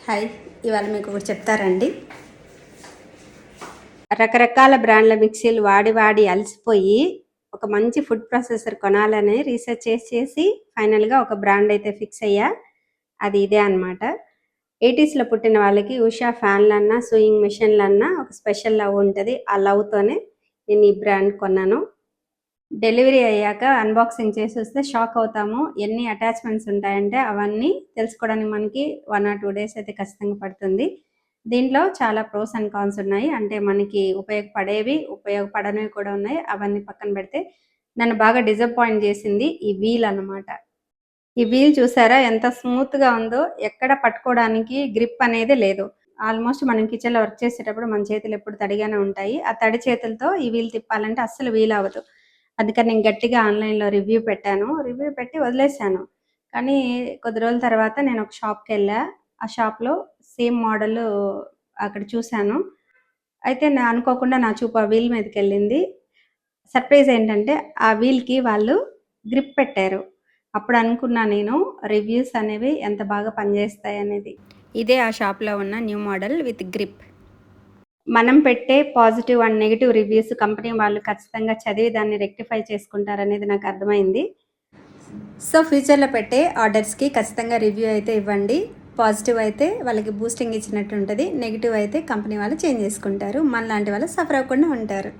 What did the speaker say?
Hi, ఇవాళ మీకు ఒకటి చెప్తారండి. రకరకాల బ్రాండ్ల మిక్సీలు వాడి వాడి అలసిపోయి ఒక మంచి ఫుడ్ ప్రాసెసర్ కొనాలని రీసెర్చ్ చేసి ఫైనల్గా ఒక బ్రాండ్ అయితే ఫిక్స్ అయ్యా. అది ఇదే అనమాట. 80స్లో పుట్టిన వాళ్ళకి ఉషా ఫ్యాన్లన్నా సూయింగ్ మిషన్లన్నా ఒక స్పెషల్ లవ్ ఉంటుంది. ఆ లవ్తోనే నేను ఈ బ్రాండ్ కొన్నాను. డెలివరీ అయ్యాక అన్బాక్సింగ్ చేసి వస్తే షాక్ అవుతాము. ఎన్ని అటాచ్మెంట్స్ ఉంటాయంటే అవన్నీ తెలుసుకోవడానికి మనకి 1 or 2 days అయితే ఖచ్చితంగా పడుతుంది. దీంట్లో చాలా ప్రోస్ అండ్ కాన్స్ ఉన్నాయి. అంటే మనకి ఉపయోగపడేవి, ఉపయోగపడనివి కూడా ఉన్నాయి. అవన్నీ పక్కన పెడితే నన్ను బాగా డిసప్పాయింట్ చేసింది ఈ వీల్ అనమాట. ఈ వీల్ చూసారా ఎంత స్మూత్‌గా ఉందో! ఎక్కడ పట్టుకోవడానికి గ్రిప్ అనేది లేదు. ఆల్మోస్ట్ మనం కిచెన్‌లో వర్క్ చేసేటప్పుడు మన చేతులు ఎప్పుడు తడిగానే ఉంటాయి. ఆ తడి చేతులతో ఈ వీల్ తిప్పాలంటే అస్సలు వీలవ్వదు. అందుకని నేను గట్టిగా ఆన్‌లైన్‌లో రివ్యూ పెట్టాను. రివ్యూ పెట్టి వదిలేసాను. కానీ కొద్ది రోజుల తర్వాత నేను ఒక షాప్‌కెళ్ళా. ఆ షాప్‌లో సేమ్ మోడలు అక్కడ చూసాను. అయితే అనుకోకుండా నా చూపు ఆ వీల్ మీదకెళ్ళింది. సర్ప్రైజ్ ఏంటంటే ఆ వీల్‌కి వాళ్ళు గ్రిప్ పెట్టారు. అప్పుడు అనుకున్నా నేను రివ్యూస్ అనేవి ఎంత బాగా పనిచేస్తాయనేది. ఇదే ఆ షాప్‌లో ఉన్న న్యూ మోడల్ విత్ గ్రిప్. మనం పెట్టే positive and negative reviews company వాళ్ళు ఖచ్చితంగా చదివి దాన్ని రెక్టిఫై చేసుకుంటారనేది నాకు అర్థమైంది. సో ఫ్యూచర్‌లో పెట్టే ఆర్డర్స్‌కి ఖచ్చితంగా రివ్యూ అయితే ఇవ్వండి. పాజిటివ్ అయితే వాళ్ళకి బూస్టింగ్ ఇచ్చినట్టు ఉంటది. నెగెటివ్ అయితే కంపెనీ వాళ్ళు చేంజ్ చేసుకుంటారు. మనలాంటి వాళ్ళు సఫర్ అవ్వకుండా ఉంటారు.